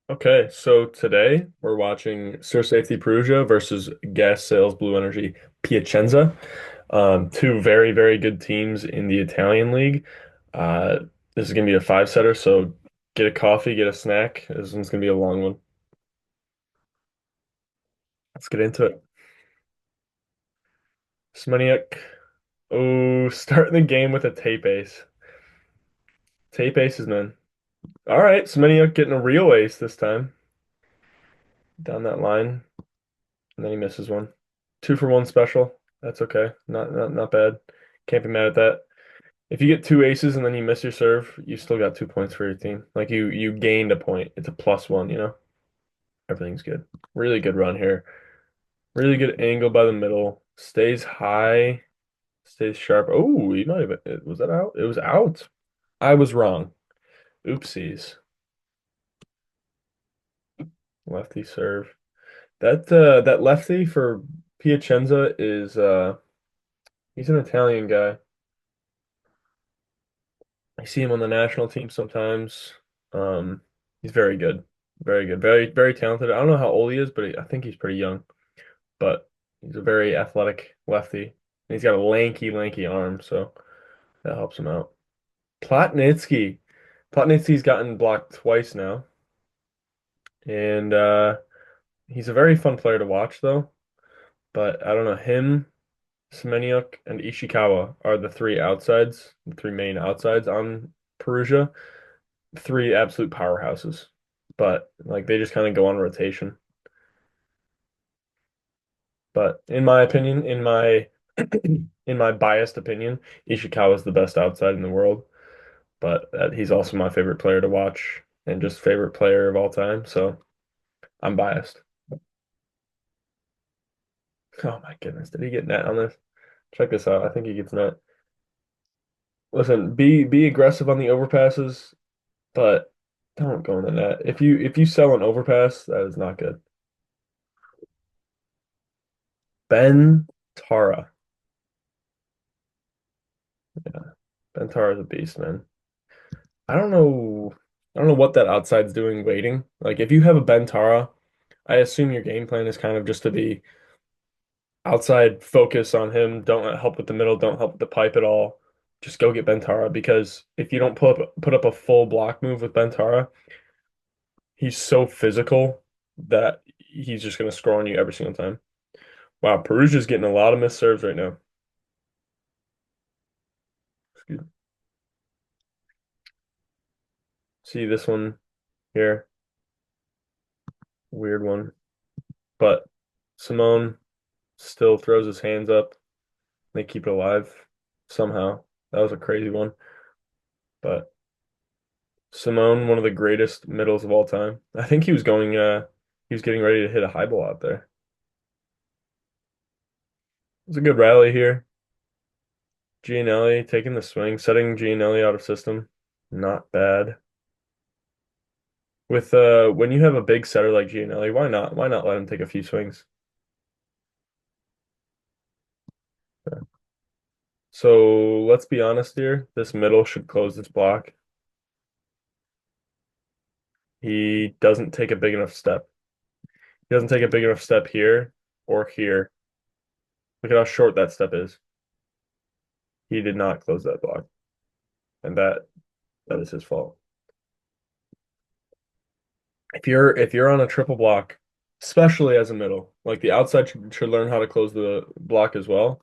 Okay, so today we're watching Sir Safety Perugia versus Gas Sales Blue Energy Piacenza. Two very, very good teams in the Italian league. Uh, this is going to be a five-setter, so get a coffee, get a snack. This one's going to be a long one. Let's get into it. Smeniak. Oh, starting the game with a tape ace. Tape aces, man. All right, Smeniak getting a real ace this time. Down that line, and then he misses one. Two for one special. That's okay. Not bad. Can't be mad at that. If you get two aces and then you miss your serve, you still got 2 points for your team. Like you gained a point. It's a plus one, you know? Everything's good. Really good run here. Really good angle by the middle. Stays high, stays sharp. Oh, he might have was that out? It was out. I was wrong. Oopsies. Lefty serve. That lefty for Piacenza is he's an Italian guy. I see him on the national team sometimes. Um, he's very good, very good, very talented. I don't know how old he is, but I think he's pretty young. But he's a very athletic lefty, and he's got a lanky arm, so that helps him out. Plotnitsky, Plotnitsky's gotten blocked twice now, and he's a very fun player to watch, though. But I don't know him. Semeniuk and Ishikawa are the three main outsides on Perugia. Three absolute powerhouses, but like they just kind of go on rotation. But in my opinion, in my biased opinion, Ishikawa is the best outside in the world. But he's also my favorite player to watch and just favorite player of all time. So I'm biased. Oh my goodness, did he get net on this? Check this out. I think he gets net. Listen, be aggressive on the overpasses, but don't go in the net. If you sell an overpass, that is not good. Ben Tara. Yeah. Bentara is a beast, man. I don't know. I don't know what that outside's doing waiting. Like if you have a Bentara, I assume your game plan is kind of just to be outside focus on him. Don't help with the middle. Don't help with the pipe at all. Just go get Bentara because if you don't put up a full block move with Bentara, he's so physical that he's just gonna score on you every single time. Wow, Perugia's getting a lot of missed serves right now. Excuse me. See this one here, weird one, but Simone still throws his hands up. They keep it alive somehow. That was a crazy one. But Simone, one of the greatest middles of all time. I think he was getting ready to hit a high ball out there. It was a good rally here. Gianelli taking the swing, setting Gianelli out of system. Not bad. With when you have a big setter like Gianelli, why not? Why not let him take a few swings? So let's be honest here. This middle should close this block. He doesn't take a big enough step. He doesn't take a big enough step here or here. Look at how short that step is. He did not close that block, and that is his fault. If you're on a triple block, especially as a middle, like the outside should learn how to close the block as well.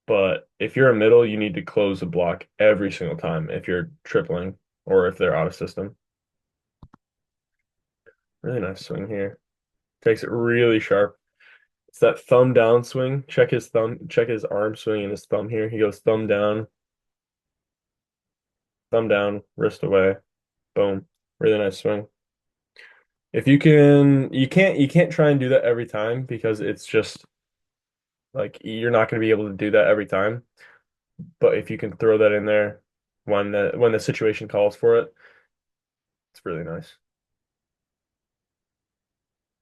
But if you're a middle, you need to close the block every single time if you're tripling or if they're out of system. Really nice swing here. Takes it really sharp. It's that thumb down swing. Check his arm swing and his thumb here. He goes thumb down, wrist away. Boom. Really nice swing. If you can, you can't try and do that every time because it's just like you're not going to be able to do that every time. But if you can throw that in there when the situation calls for it, it's really nice.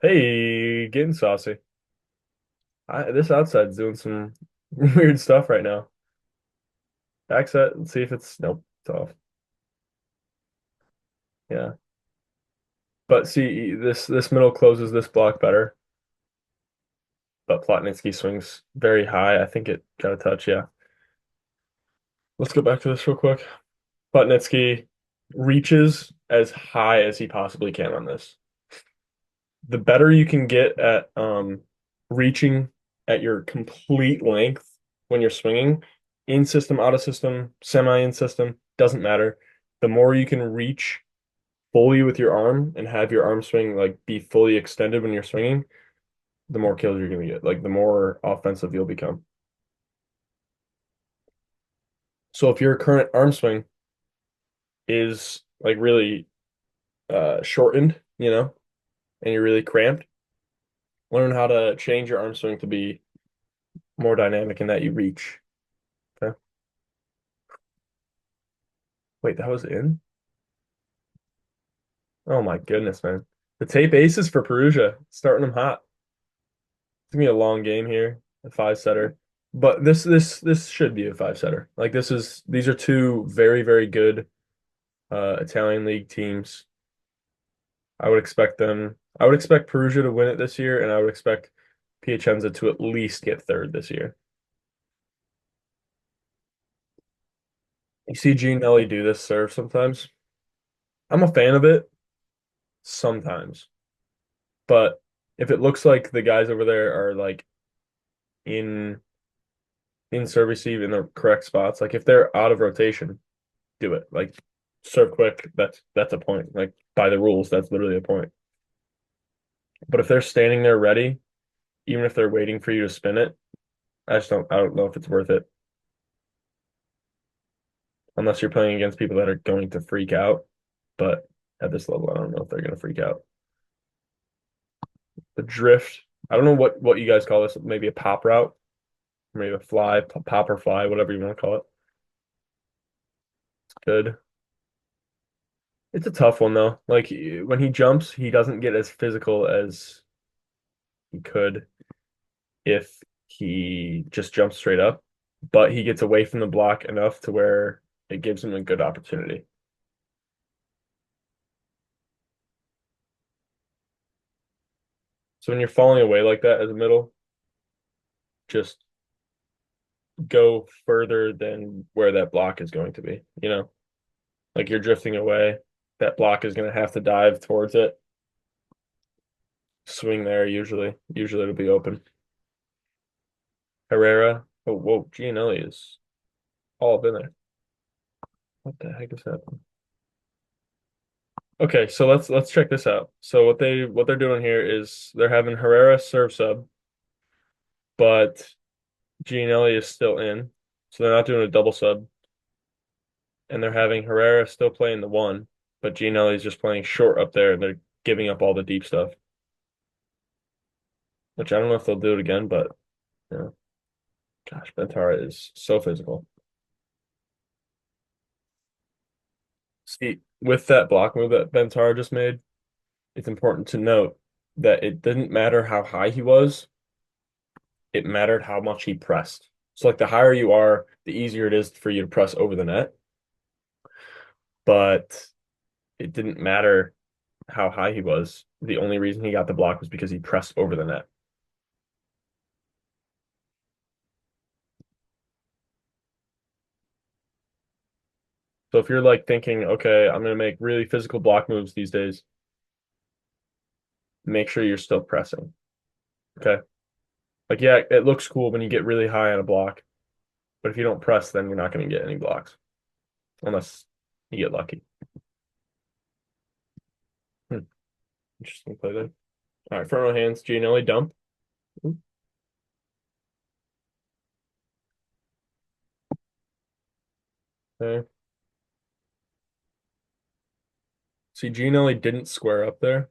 Hey, getting saucy. This outside's doing some weird stuff right now. Back set and see if it's nope, it's off. Yeah. But see, this middle closes this block better. But Plotnitsky swings very high. I think it got a touch, yeah. Let's go back to this real quick. Plotnitsky reaches as high as he possibly can on this. The better you can get at reaching at your complete length when you're swinging, in system, out of system, semi in system, doesn't matter. The more you can reach fully with your arm and have your arm swing like be fully extended when you're swinging, the more kills you're gonna get. Like the more offensive you'll become. So if your current arm swing is like really shortened, and you're really cramped, learn how to change your arm swing to be more dynamic in that you reach. Okay. Wait, that was in? Oh my goodness, man. The tape aces for Perugia, starting them hot. It's gonna be a long game here, a five setter. But this should be a five setter. Like these are two very, very good Italian league teams. I would expect Perugia to win it this year, and I would expect Piacenza to at least get third this year. You see Gianelli do this serve sometimes. I'm a fan of it sometimes, but if it looks like the guys over there are like in in serve receive in the correct spots, like if they're out of rotation, do it. Like serve quick, that's a point. Like by the rules, that's literally a point. But if they're standing there ready, even if they're waiting for you to spin it, I don't know if it's worth it unless you're playing against people that are going to freak out. But at this level, I don't know if they're going to freak out. The drift, I don't know what you guys call this, maybe a pop route, maybe a fly, pop or fly, whatever you want to call it. It's good. It's a tough one though. Like when he jumps, he doesn't get as physical as he could if he just jumps straight up, but he gets away from the block enough to where it gives him a good opportunity. So when you're falling away like that as a middle, just go further than where that block is going to be, Like you're drifting away, that block is going to have to dive towards it. Swing there usually. Usually it'll be open. Herrera. Oh, whoa, Gianelli is all up in there. What the heck is happening? Okay, so let's check this out. So what they're doing here is they're having Herrera serve sub, but Gianelli is still in. So they're not doing a double sub. And they're having Herrera still playing the one, but Gianelli's just playing short up there and they're giving up all the deep stuff. Which I don't know if they'll do it again, but yeah. Gosh, Bentara is so physical. See, with that block move that Bentara just made, it's important to note that it didn't matter how high he was, it mattered how much he pressed. So like the higher you are, the easier it is for you to press over the net. But it didn't matter how high he was. The only reason he got the block was because he pressed over the net. So if you're like thinking, okay, I'm gonna make really physical block moves these days, make sure you're still pressing. Okay. Like, yeah, it looks cool when you get really high on a block, but if you don't press, then you're not gonna get any blocks unless you get lucky. Hmm. Interesting play there. All right, front row hands, Gianelli dump. Okay. See, Gianelli didn't square up there.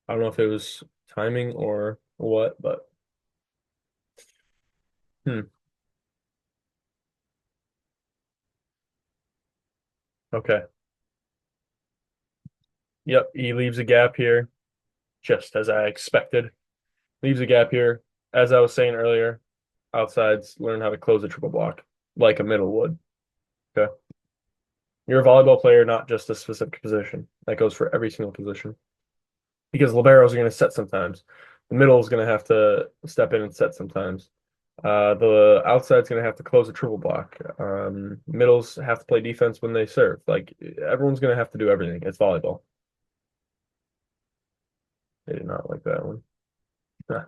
I don't know if it was timing or what, but hmm. Okay. Yep, he leaves a gap here, just as I expected. Leaves a gap here. As I was saying earlier, outsides learn how to close a triple block like a middle would. Okay. You're a volleyball player, not just a specific position. That goes for every single position. because liberos are going to set sometimes. The middle is going to have to step in and set sometimes. The outside's going to have to close a triple block. Middles have to play defense when they serve. Like everyone's going to have to do everything. It's volleyball. They did not like that one. Huh.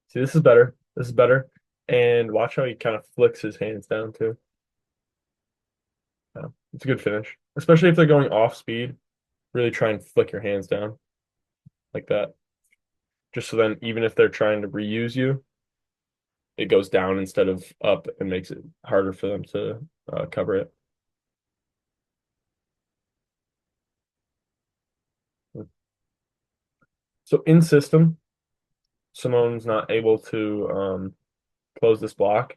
See, this is better. This is better. And watch how he kind of flicks his hands down too. Yeah, it's a good finish, especially if they're going off speed. Really try and flick your hands down like that. Just so then, even if they're trying to reuse you, it goes down instead of up and makes it harder for them to cover it. So in system, Simone's not able to close this block,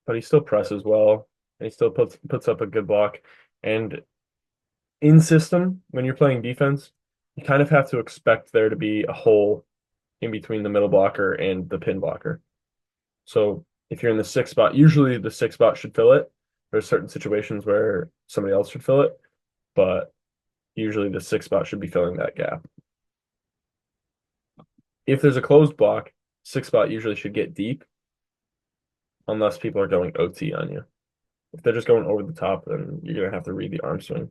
but he still presses well, and he still puts up a good block. And in system, when you're playing defense, you kind of have to expect there to be a hole in between the middle blocker and the pin blocker. So if you're in the sixth spot, usually the sixth spot should fill it. There's certain situations where somebody else should fill it, but usually the sixth spot should be filling that gap. If there's a closed block, sixth spot usually should get deep unless people are going OT on you. If they're just going over the top, then you're gonna have to read the arm swing.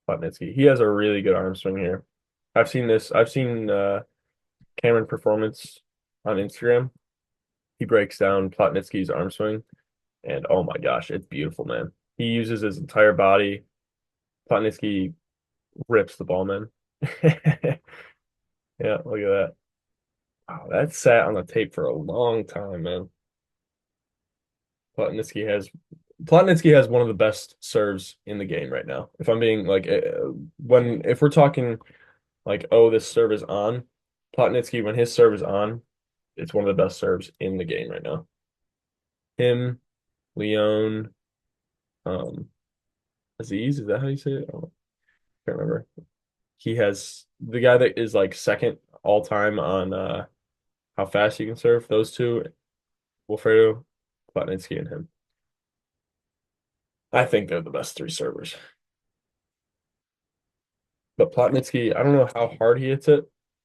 Plotnitsky, he has a really good arm swing here. I've seen this. I've seen Cameron Performance on Instagram. He breaks down Plotnitsky's arm swing, and oh my gosh, it's beautiful, man. He uses his entire body. Plotnitsky rips the ball, man. Yeah, look at that. Wow, that sat on the tape for a long time, man. Plotnitsky has Plotnitsky has one of the best serves in the game right now. If I'm being like when if we're talking like oh this serve is on, Plotnitsky when his serve is on, it's one of the best serves in the game right now. Him, Leon, um, Aziz, is that how you say it? Oh, I can't remember. He has the guy that is like second all time on how fast you can serve. Those two, Wilfredo, Plotnitsky, and him. I think they're the best three servers. But Plotnitsky, I don't know how hard he hits it.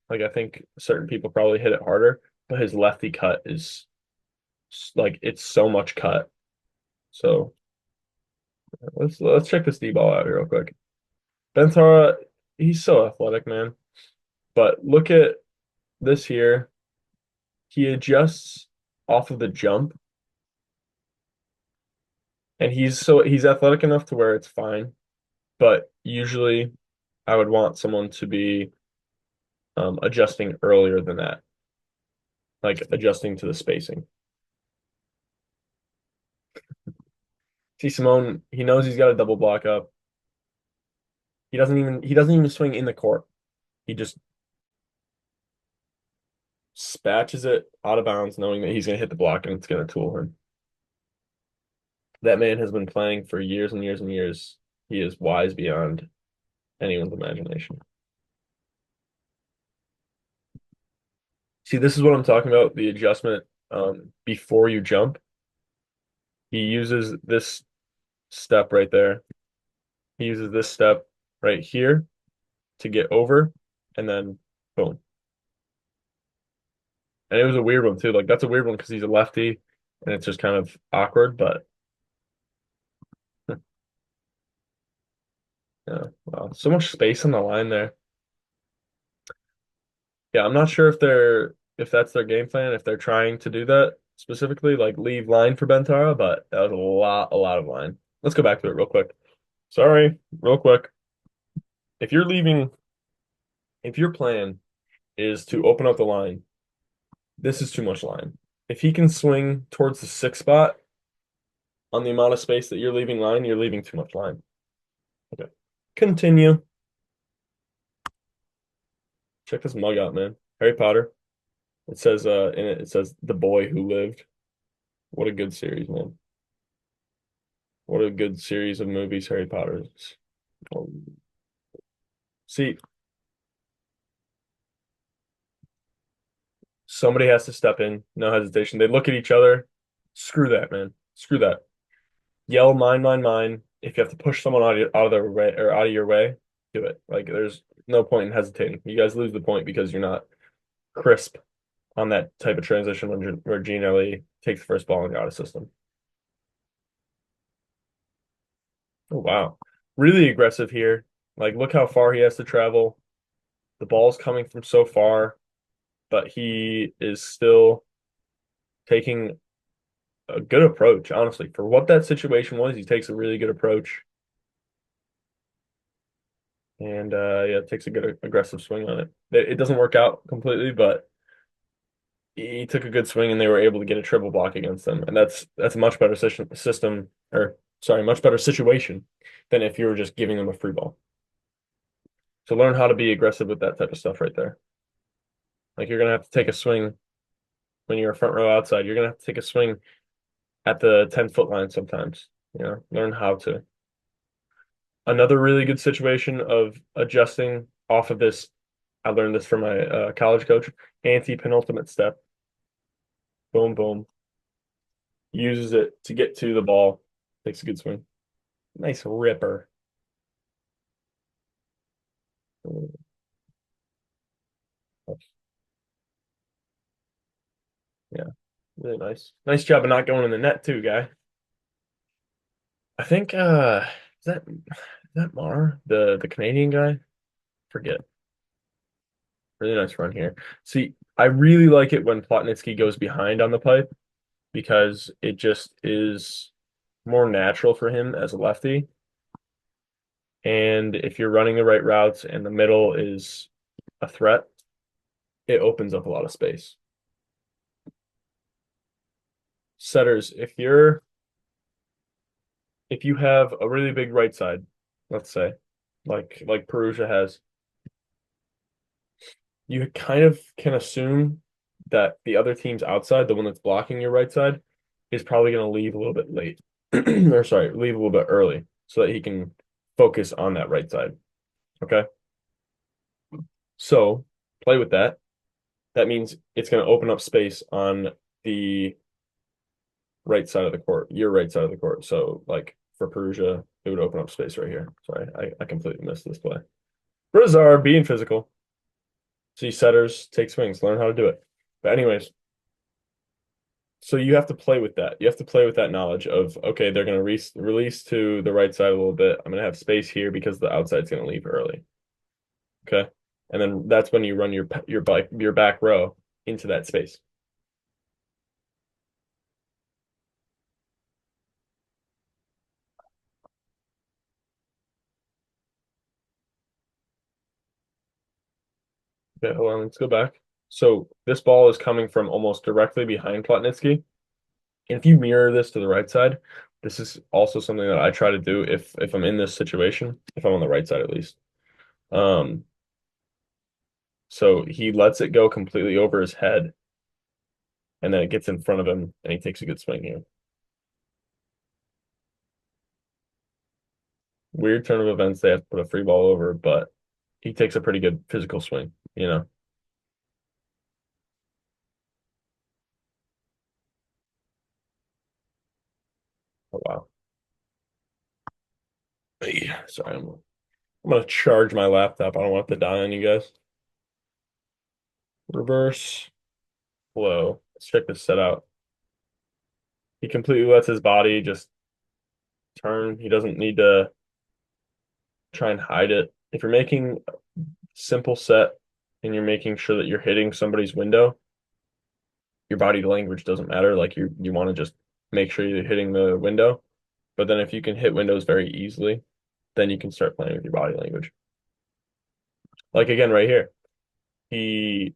Like I think certain people probably hit it harder, but his lefty cut is like it's so much cut. So let's check this D ball out here real quick. Bentara, he's so athletic, man. But look at this here. He adjusts off of the jump, and he's athletic enough to where it's fine. But usually, I would want someone to be adjusting earlier than that, like adjusting to the spacing. See, Simone, he knows he's got a double block up. He doesn't even swing in the court. He just spatches it out of bounds, knowing that he's gonna hit the block and it's gonna tool him. That man has been playing for years and years and years. He is wise beyond anyone's imagination. See, this is what I'm talking about, the adjustment before you jump. He uses this step right there. He uses this step right here to get over, and then boom. And it was a weird one too. Like that's a weird one because he's a lefty, and it's just kind of awkward. But yeah, wow, so much space on the line there. Yeah, I'm not sure if that's their game plan, if they're trying to do that specifically, like leave line for Bentara, but that was a lot of line. Let's go back to it real quick. Sorry, real quick. If you're leaving, if your plan is to open up the line, this is too much line. If he can swing towards the sixth spot on the amount of space that you're leaving line, you're leaving too much line. Okay. Continue. Check this mug out, man. Harry Potter. It says in it says the boy who lived. What a good series, man. What a good series of movies Harry Potter is. See, somebody has to step in, no hesitation. They look at each other. Screw that, man. Screw that. Yell mine, mine, mine. If you have to push someone out of their way or out of your way, do it. Like there's no point in hesitating. You guys lose the point because you're not crisp on that type of transition where Gene Ellie takes the first ball and you're out of system. Oh wow. Really aggressive here. Like look how far he has to travel. The ball's coming from so far, but he is still taking a good approach, honestly. For what that situation was, he takes a really good approach and yeah, takes a good aggressive swing on it. It doesn't work out completely, but he took a good swing and they were able to get a triple block against them. And that's a much better system or sorry, much better situation than if you were just giving them a free ball. So learn how to be aggressive with that type of stuff right there. Like you're gonna have to take a swing when you're a front row outside. You're gonna have to take a swing at the 10-foot line sometimes. Learn how to. Another really good situation of adjusting off of this, I learned this from my college coach, anti-penultimate step. Boom, boom. Uses it to get to the ball. Takes a good swing. Nice ripper. Yeah, really nice. Nice job of not going in the net too, guy. I think is that Mar, the Canadian guy? Forget. Really nice run here. See, I really like it when Plotnitsky goes behind on the pipe because it just is more natural for him as a lefty. And if you're running the right routes and the middle is a threat, it opens up a lot of space. Setters, if you have a really big right side, let's say, like Perugia has, you kind of can assume that the other team's outside, the one that's blocking your right side, is probably going to leave a little bit late, or sorry, leave a little bit early so that he can focus on that right side. Okay. So play with that. That means it's going to open up space on the right side of the court, your right side of the court. So, like for Perugia, it would open up space right here. Sorry, I completely missed this play. Brizar being physical. See setters take swings, learn how to do it. But anyways, so you have to play with that. You have to play with that knowledge of okay, they're going to release to the right side a little bit. I'm going to have space here because the outside's going to leave early. Okay, and then that's when you run your back row into that space. Okay, hold on, let's go back. So this ball is coming from almost directly behind Plotnitsky. And if you mirror this to the right side, this is also something that I try to do if I'm in this situation, if I'm on the right side at least. Um, so he lets it go completely over his head, and then it gets in front of him, and he takes a good swing here. Weird turn of events, they have to put a free ball over, but he takes a pretty good physical swing. Oh wow. Hey, sorry, I'm gonna charge my laptop. I don't want it to die on you guys. Reverse flow. Let's check this set out. He completely lets his body just turn. He doesn't need to try and hide it. If you're making a simple set and you're making sure that you're hitting somebody's window, your body language doesn't matter. Like you want to just make sure you're hitting the window. But then if you can hit windows very easily, then you can start playing with your body language. Like again, right here, he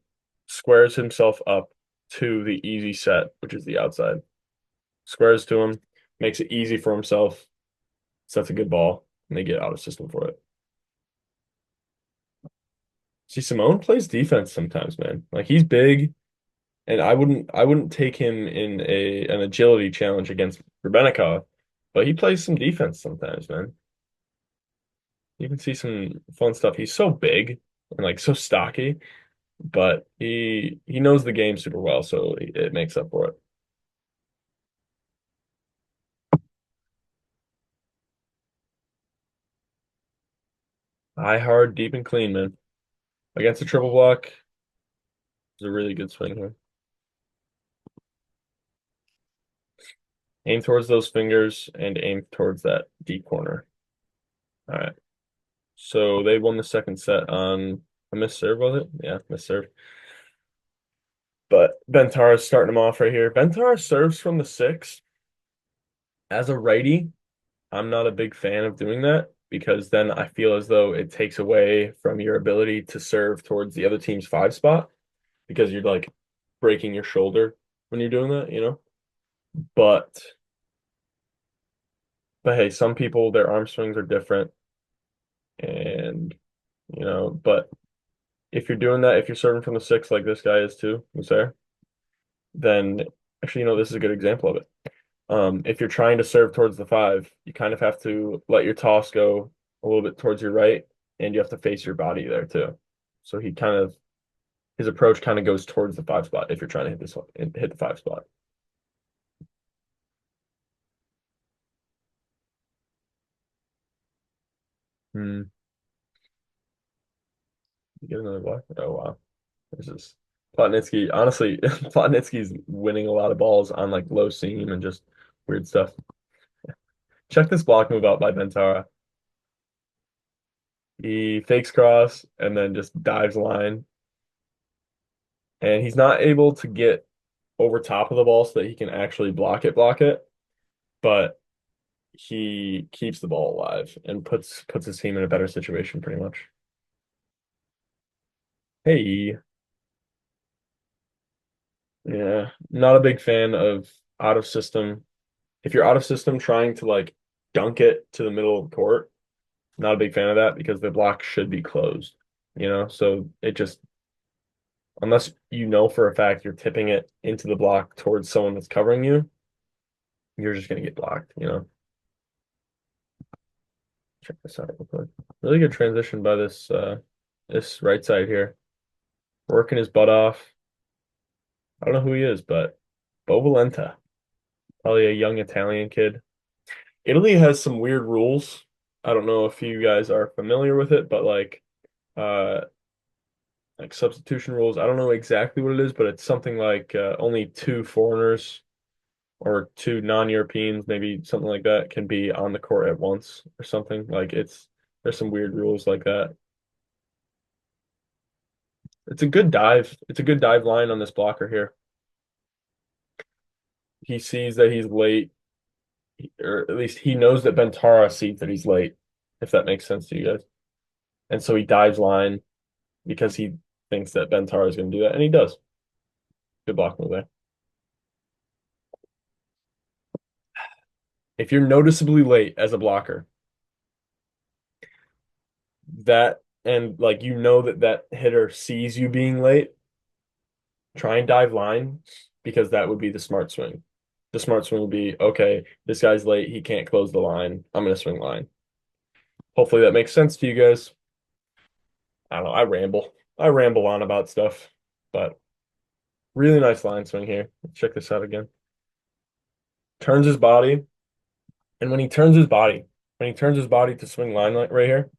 squares himself up to the easy set, which is the outside. Squares to him, makes it easy for himself, sets a good ball, and they get out of system for it. See, Simone plays defense sometimes, man. Like he's big, and I wouldn't take him in a an agility challenge against Rubenikov, but he plays some defense sometimes, man. You can see some fun stuff. He's so big and like so stocky, but he knows the game super well, so it makes up for it. High, hard, deep, and clean, man. Against a triple block is a really good swing here. Aim towards those fingers and aim towards that deep corner. All right. So they won the second set on a missed serve, was it? Yeah, missed serve. But Bentara's starting him off right here. Bentara serves from the six. As a righty, I'm not a big fan of doing that because then I feel as though it takes away from your ability to serve towards the other team's five spot because you're like breaking your shoulder when you're doing that, you know? But but hey, some people their arm swings are different and but if you're doing that, if you're serving from the six like this guy is too, who's there, then actually, this is a good example of it. If you're trying to serve towards the five, you kind of have to let your toss go a little bit towards your right, and you have to face your body there too. So his approach kind of goes towards the five spot if you're trying to hit this one, hit the five spot. Hmm. Get another block. Oh wow. This is Plotnitsky. Honestly, Plotnitsky's winning a lot of balls on like low seam and just weird stuff. Check this block move out by Bentara. He fakes cross and then just dives line. And he's not able to get over top of the ball so that he can actually block it, but he keeps the ball alive and puts his team in a better situation pretty much. Hey, yeah, not a big fan of out of system. If you're out of system trying to like dunk it to the middle of the court, not a big fan of that because the block should be closed, So it just unless you know for a fact you're tipping it into the block towards someone that's covering you, you're just gonna get blocked. Check this out real quick. Really good transition by this right side here. Working his butt off. I don't know who he is, but Bovalenta, probably a young Italian kid. Italy has some weird rules. I don't know if you guys are familiar with it, but uh like substitution rules. I don't know exactly what it is, but it's something like only two foreigners or two non-Europeans, maybe something like that, can be on the court at once or something. There's some weird rules like that. It's a good dive. It's a good dive line on this blocker here. He sees that he's late, or at least he knows that Bentara sees that he's late, if that makes sense to you guys. And so he dives line because he thinks that Bentara is going to do that, and he does. Good block move there. If you're noticeably late as a blocker, that and like that hitter sees you being late, try and dive line because that would be the smart swing. The smart swing would be, okay, this guy's late, he can't close the line. I'm going to swing line. Hopefully that makes sense to you guys. I don't know, I ramble. I ramble on about stuff, but really nice line swing here. Let's check this out again. Turns his body, and when he turns his body to swing line right here,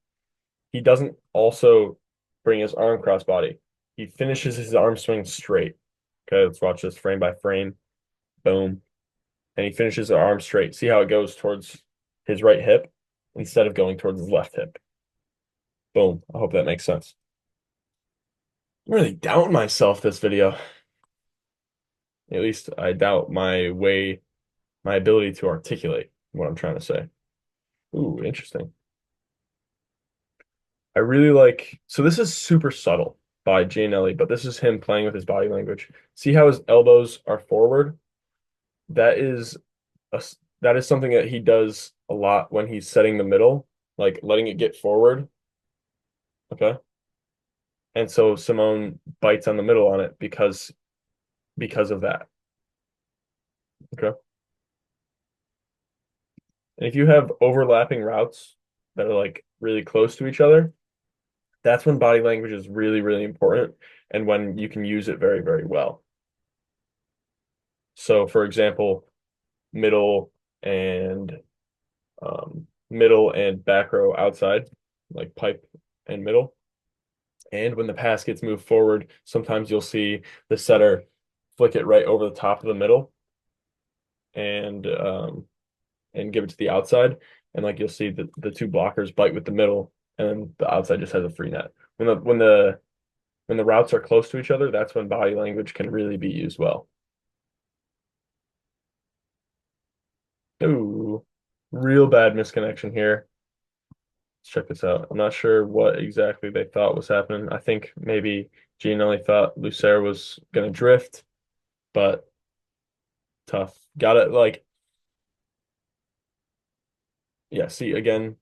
he doesn't also bring his arm cross body. He finishes his arm swing straight. Okay, let's watch this frame by frame. Boom. And he finishes the arm straight. See how it goes towards his right hip instead of going towards his left hip. Boom. I hope that makes sense. I'm really doubting myself this video. At least I doubt my ability to articulate what I'm trying to say. Ooh, interesting. I really like, so this is super subtle by Gianelli, but this is him playing with his body language. See how his elbows are forward? That is that is something that he does a lot when he's setting the middle, like letting it get forward. Okay. And so Simone bites on the middle on it because of that. Okay. And if you have overlapping routes that are like really close to each other, that's when body language is really, really important and when you can use it very, very well. So for example, middle and middle and back row outside, like pipe and middle. And when the pass gets moved forward, sometimes you'll see the setter flick it right over the top of the middle and give it to the outside. And like you'll see the two blockers bite with the middle, and then the outside just has a free net. When the routes are close to each other, that's when body language can really be used well. Ooh, real bad misconnection here. Let's check this out. I'm not sure what exactly they thought was happening. I think maybe Gianelli thought Lucero was gonna drift, but tough. Got it. Like, yeah. See again.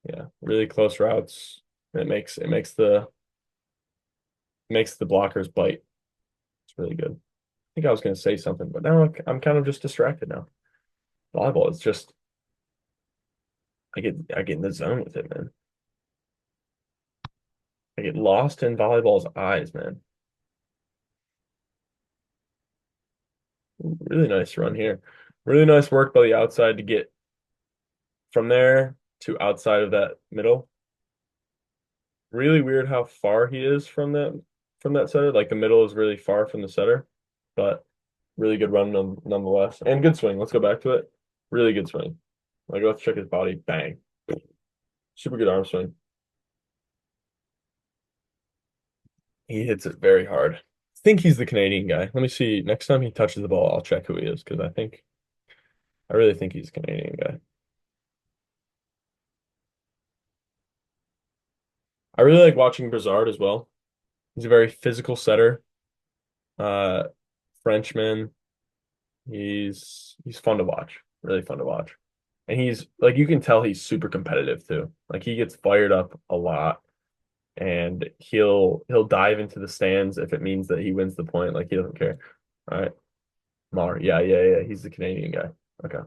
Yeah, really close routes. It makes the blockers bite. It's really good. I think I was gonna say something, but now I'm kind of just distracted now. Volleyball is just I get in the zone with it, man. I get lost in volleyball's eyes, man. Really nice run here. Really nice work by the outside to get from there to outside of that middle. Really weird how far he is from that setter. Like the middle is really far from the setter, but really good run nonetheless. And good swing. Let's go back to it. Really good swing. Like let's check his body. Bang. Super good arm swing. He hits it very hard. I think he's the Canadian guy. Let me see. Next time he touches the ball, I'll check who he is because I really think he's a Canadian guy. I really like watching Brizard as well. He's a very physical setter. Uh, Frenchman. He's fun to watch. Really fun to watch. And he's like you can tell he's super competitive too. Like he gets fired up a lot and he'll dive into the stands if it means that he wins the point. Like he doesn't care. All right. Mar. Yeah, yeah, yeah. He's the Canadian guy. Okay.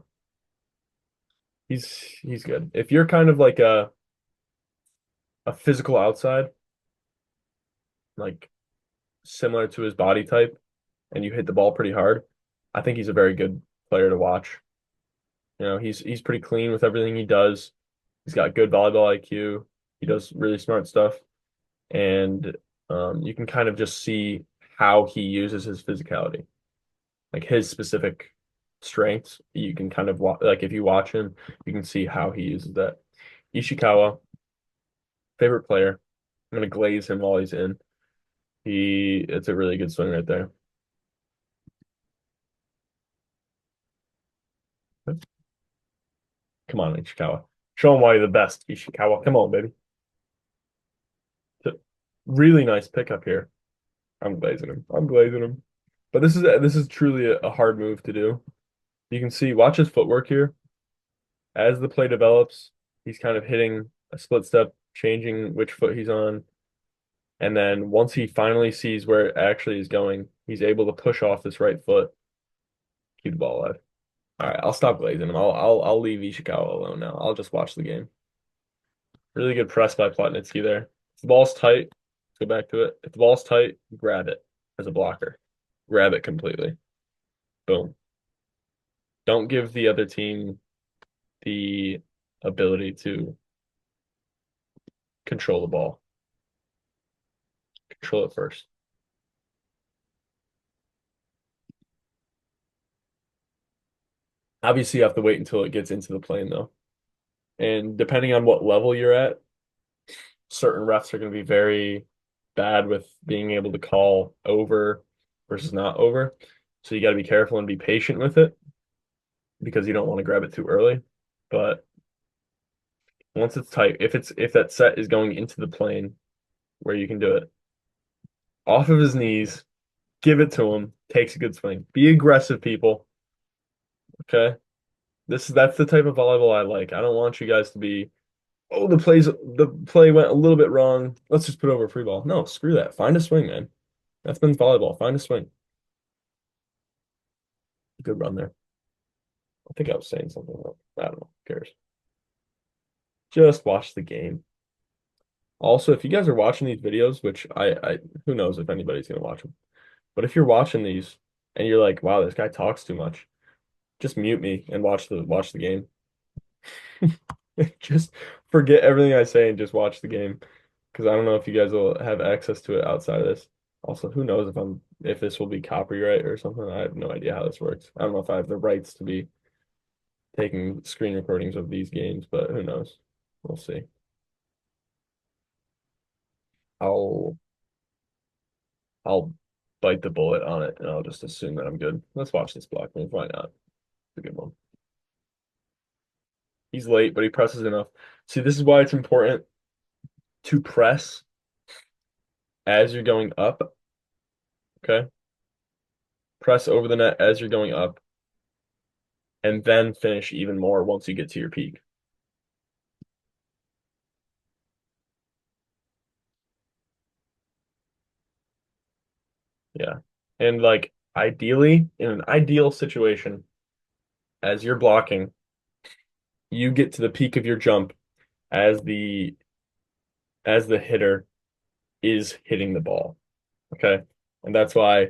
He's good. If you're kind of like a physical outside, like similar to his body type, and you hit the ball pretty hard, I think he's a very good player to watch. He's pretty clean with everything he does. He's got good volleyball IQ. He does really smart stuff, and you can kind of just see how he uses his physicality, like his specific strengths. You can kind of like if you watch him, you can see how he uses that. Ishikawa, favorite player. I'm gonna glaze him while he's in. It's a really good swing right there. Come on, Ishikawa. Show him why you're the best, Ishikawa. Come on, baby. Really nice pickup here. I'm glazing him. I'm glazing him. But this is truly a hard move to do. You can see, watch his footwork here. As the play develops, he's kind of hitting a split step, changing which foot he's on. And then once he finally sees where it actually is going, he's able to push off this right foot, keep the ball alive. All right, I'll stop glazing him. I'll leave Ishikawa alone now. I'll just watch the game. Really good press by Plotnitsky there. If the ball's tight, let's go back to it. If the ball's tight, grab it as a blocker. Grab it completely. Boom. Don't give the other team the ability to control the ball. Control it first. Obviously, you have to wait until it gets into the plane, though. And depending on what level you're at, certain refs are going to be very bad with being able to call over versus not over. So you got to be careful and be patient with it because you don't want to grab it too early. But once it's tight, if that set is going into the plane where you can do it, off of his knees, give it to him, takes a good swing. Be aggressive, people. Okay? That's the type of volleyball I like. I don't want you guys to be, oh, the play went a little bit wrong. Let's just put over a free ball. No, screw that. Find a swing, man. That's been volleyball. Find a swing. Good run there. I think I was saying something. I don't know. Who cares? Just watch the game. Also, if you guys are watching these videos, which I who knows if anybody's gonna watch them, but if you're watching these and you're like, wow, this guy talks too much, just mute me and watch the game. Just forget everything I say and just watch the game because I don't know if you guys will have access to it outside of this. Also, who knows if this will be copyright or something. I have no idea how this works. I don't know if I have the rights to be taking screen recordings of these games, but who knows? We'll see. I'll I'll bite the bullet on it and I'll just assume that I'm good. Let's watch this block move. Why not? It's a good one. He's late, but he presses enough. See, this is why it's important to press as you're going up. Okay. Press over the net as you're going up, and then finish even more once you get to your peak. Yeah. And like ideally, in an ideal situation, as you're blocking, you get to the peak of your jump as the hitter is hitting the ball. Okay. And that's why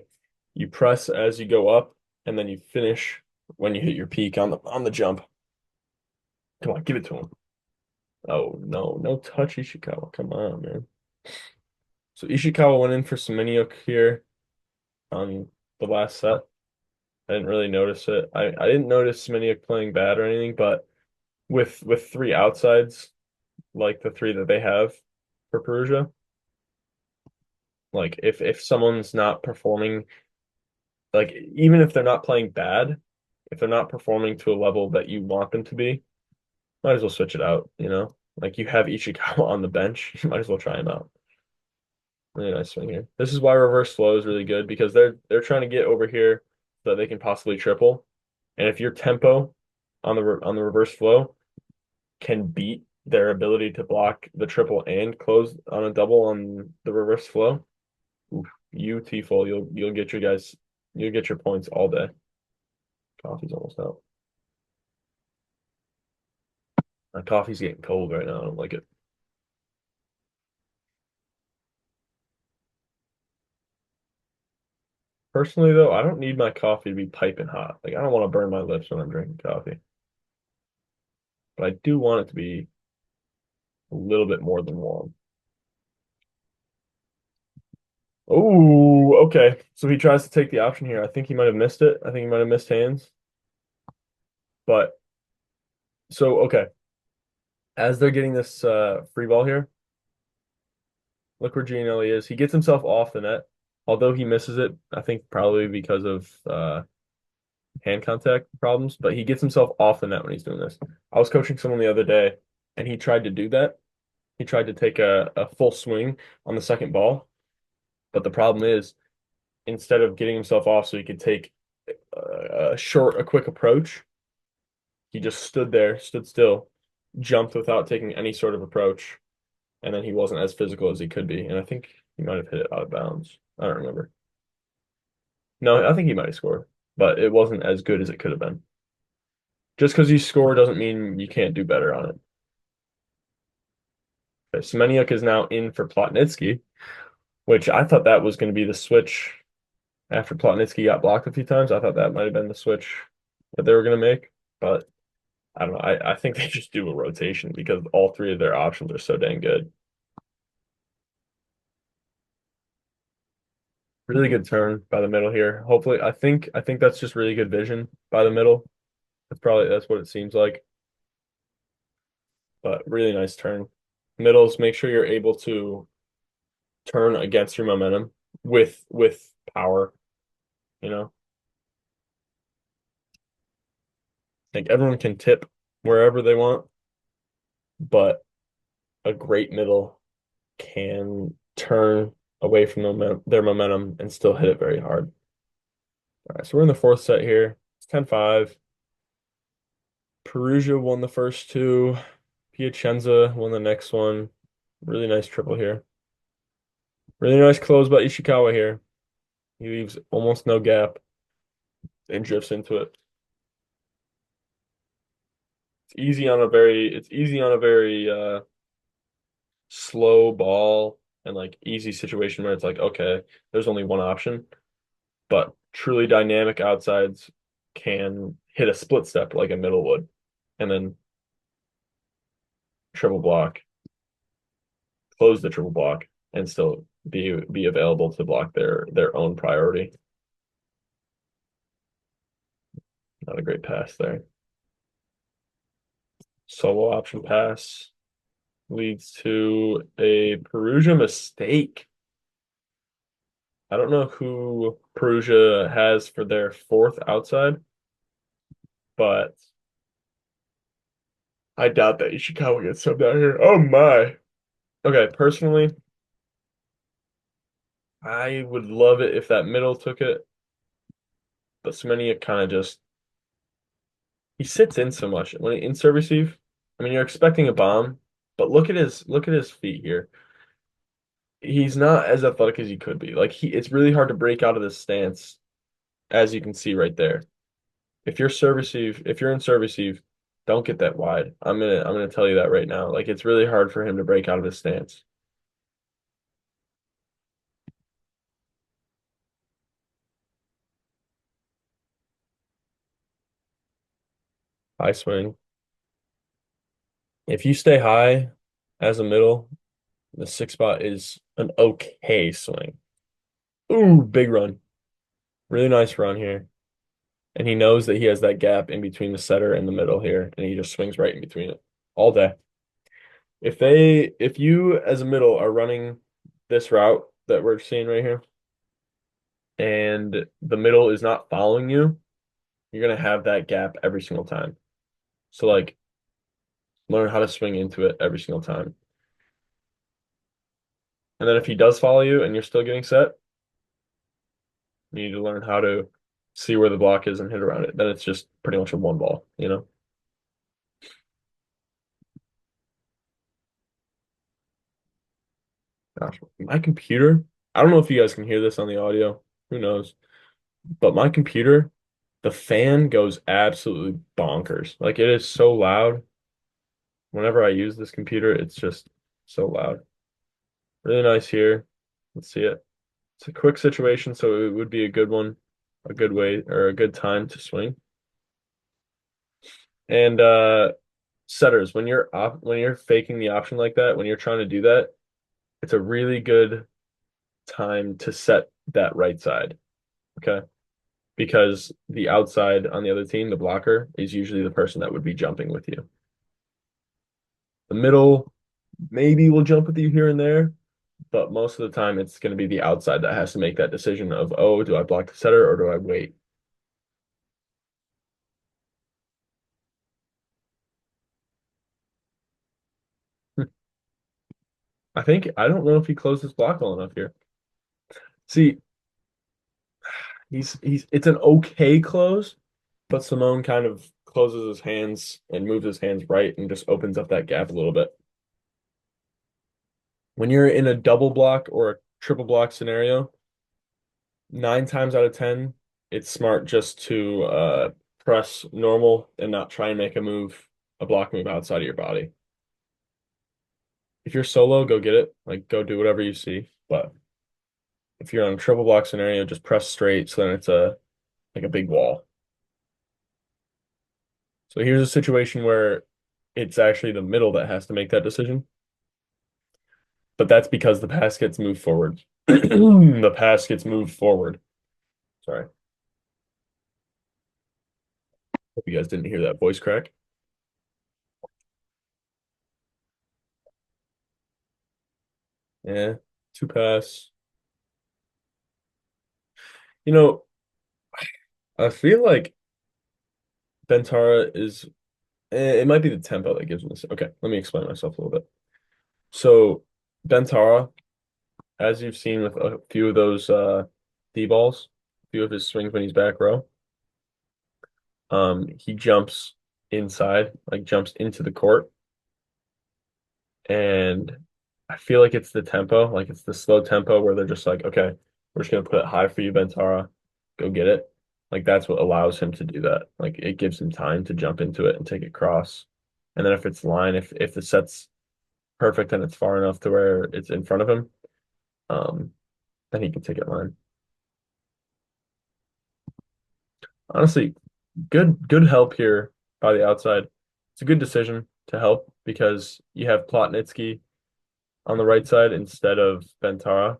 you press as you go up and then you finish when you hit your peak on the jump. Come on, give it to him. Oh no, no touch Ishikawa. Come on, man. So Ishikawa went in for Semeniuk here on the last set. I didn't really notice it. I didn't notice Semeniuk playing bad or anything, but with three outsides, like the three that they have for Perugia, like if someone's not performing, like even if they're not playing bad, if they're not performing to a level that you want them to be, might as well switch it out, you know? Like you have Ishikawa on the bench, you might as well try him out. Really nice swing here. This is why reverse flow is really good because they're trying to get over here so that they can possibly triple. And if your tempo on the reverse flow can beat their ability to block the triple and close on a double on the reverse flow, oof, beautiful. You'll get your points all day. Coffee's almost out. My coffee's getting cold right now. I don't like it. Personally, though, I don't need my coffee to be piping hot. Like I don't want to burn my lips when I'm drinking coffee, but I do want it to be a little bit more than warm. Oh, okay. So he tries to take the option here. I think he might have missed it. I think he might have missed hands. But so okay, as they're getting this free ball here, look where Gianelli is. He gets himself off the net, although he misses it. I think probably because of hand contact problems. But he gets himself off the net when he's doing this. I was coaching someone the other day, and he tried to do that. He tried to take a full swing on the second ball, but the problem is instead of getting himself off so he could take a quick approach, he just stood there, stood still, jumped without taking any sort of approach, and then he wasn't as physical as he could be. And I think he might have hit it out of bounds. I don't remember. No, I think he might have scored, but it wasn't as good as it could have been. Just because you score doesn't mean you can't do better on it. Okay, Semeniuk is now in for Plotnitsky, which I thought that was going to be the switch after Plotnitsky got blocked a few times. I thought that might have been the switch that they were going to make, but I don't know. I think they just do a rotation because all three of their options are so dang good. Really good turn by the middle here. Hopefully, I think that's just really good vision by the middle. That's what it seems like. But really nice turn. Middles, make sure you're able to turn against your momentum with power, you know. Like everyone can tip wherever they want, but a great middle can turn away from their momentum and still hit it very hard. All right, so we're in the fourth set here. It's 10-5. Perugia won the first two. Piacenza won the next one. Really nice triple here. Really nice close by Ishikawa here. He leaves almost no gap and drifts into it. It's easy on a very slow ball and like easy situation where it's like, okay, there's only one option. But truly dynamic outsides can hit a split step like a middle would and then triple block, close the triple block, and still be available to block their own priority. Not a great pass there. Solo option pass leads to a Perugia mistake. I don't know who Perugia has for their fourth outside, but I doubt that Ishikawa gets subbed out here. Oh my. Okay, personally, I would love it if that middle took it, but Semenya kind of just he sits in so much. When he in serve receive, I mean you're expecting a bomb, but look at his feet here. He's not as athletic as he could be. Like it's really hard to break out of this stance, as you can see right there. If you're in serve receive, don't get that wide. I'm gonna tell you that right now. Like it's really hard for him to break out of his stance. High swing. If you stay high as a middle, the six spot is an okay swing. Ooh, big run. Really nice run here. And he knows that he has that gap in between the setter and the middle here, and he just swings right in between it all day. If you as a middle are running this route that we're seeing right here, and the middle is not following you, you're gonna have that gap every single time. So like learn how to swing into it every single time. And then if he does follow you and you're still getting set, you need to learn how to see where the block is and hit around it. Then it's just pretty much a one ball, you know? Gosh, my computer, I don't know if you guys can hear this on the audio. Who knows? But my computer, the fan goes absolutely bonkers. Like it is so loud. Whenever I use this computer, it's just so loud. Really nice here. Let's see it. It's a quick situation, so it would be a good one, a good way or a good time to swing. And setters, when you're faking the option like that, when you're trying to do that, it's a really good time to set that right side. Okay. Because the outside on the other team, the blocker, is usually the person that would be jumping with you. The middle maybe will jump with you here and there, but most of the time it's going to be the outside that has to make that decision of, oh, do I block the setter or do I wait? I don't know if he closed his block well enough here. See, it's an okay close, but Simone kind of closes his hands and moves his hands right and just opens up that gap a little bit. When you're in a double block or a triple block scenario, 9 times out of 10, it's smart just to press normal and not try and make a block move outside of your body. If you're solo, go get it. Like go do whatever you see. But if you're on a triple block scenario, just press straight so then it's a like a big wall. So here's a situation where it's actually the middle that has to make that decision, but that's because the pass gets moved forward. The pass gets moved forward. Sorry. Hope you guys didn't hear that voice crack. Yeah, two pass. You know, I feel like Bentara is it might be the tempo that gives him this. Okay, let me explain myself a little bit. So Bentara, as you've seen with a few of those D balls, a few of his swings when he's back row, he jumps inside, like jumps into the court. And I feel like it's the tempo, like it's the slow tempo where they're just like, okay, we're just gonna put it high for you, Bentara. Go get it. Like that's what allows him to do that. Like it gives him time to jump into it and take it cross. And then if it's line, if the set's perfect and it's far enough to where it's in front of him, um, then he can take it line. Honestly, good help here by the outside. It's a good decision. to help because you have Plotnitsky on the right side instead of Bentara.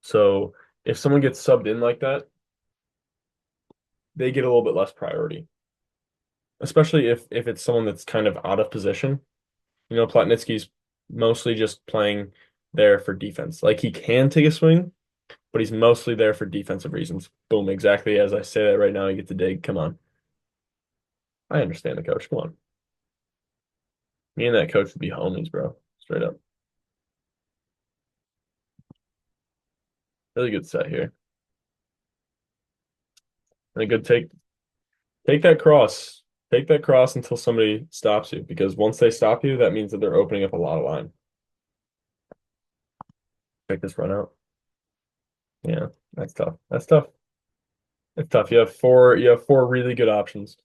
So if someone gets subbed in like that, they get a little bit less priority, especially if it's someone that's kind of out of position. You know, Plotnitsky's mostly just playing there for defense. Like he can take a swing, but he's mostly there for defensive reasons. Boom, exactly as I say that right now, you get to dig. Come on. I understand the coach. Come on. Me and that coach would be homies, bro. Straight up. Really good set here. And a good take. Take that cross. Take that cross until somebody stops you, because once they stop you, that means that they're opening up a lot of line. Take this run out. Yeah, that's tough. That's tough. It's tough. You have four really good options.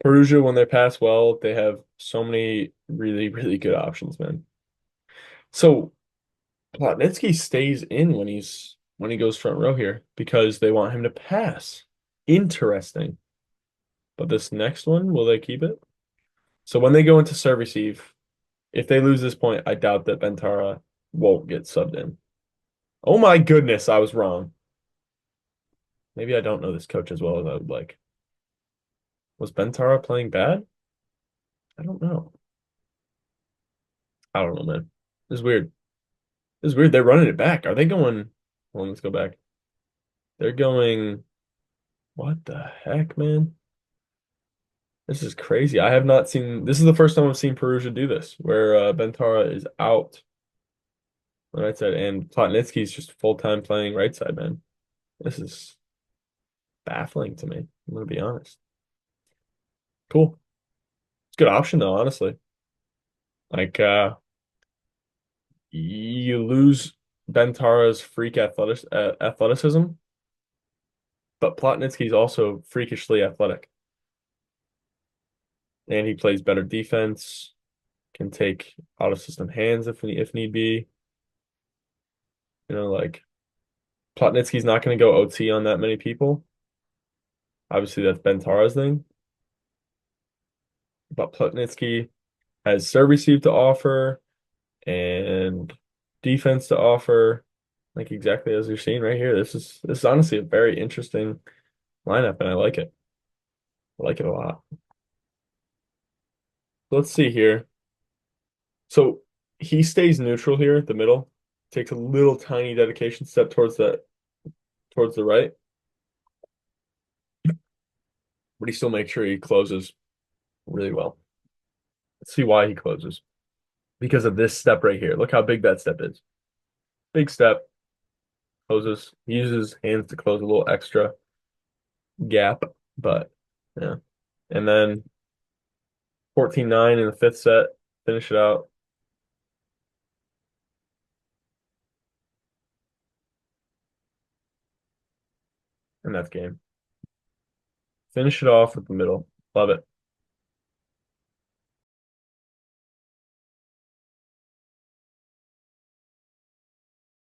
Perugia, when they pass well, they have so many really, really good options, man. So Plotnitsky stays in when he goes front row here because they want him to pass. Interesting. But this next one, will they keep it? So when they go into serve receive, if they lose this point, I doubt that Bentara won't get subbed in. Oh my goodness, I was wrong. Maybe I don't know this coach as well as I would like. Was Bentara playing bad? I don't know. I don't know, man. This is weird. This is weird. They're running it back. Are they going? Hold on, let's go back. They're going. What the heck, man? This is crazy. I have not seen. This is the first time I've seen Perugia do this, where Bentara is out on the right side and Plotnitsky's just full-time playing right side, man. This is baffling to me. I'm gonna be honest. Cool. It's a good option though, honestly. Like you lose Bentara's freak athleticism, but Plotnitsky's also freakishly athletic. And he plays better defense, can take out of system hands if need be. You know, like Plotnitsky's not going to go OT on that many people. Obviously, that's Bentara's thing. But Plotnitsky has serve receive to offer and defense to offer, like exactly as you're seeing right here. This is honestly a very interesting lineup, and I like it. I like it a lot. Let's see here. So he stays neutral here at the middle, takes a little tiny dedication step towards the right, but he still makes sure he closes really well. Let's see why he closes. Because of this step right here. Look how big that step is. Big step, closes, he uses hands to close a little extra gap, but yeah. And then 14-9 in the fifth set, finish it out. And that's game. Finish it off with the middle. Love it.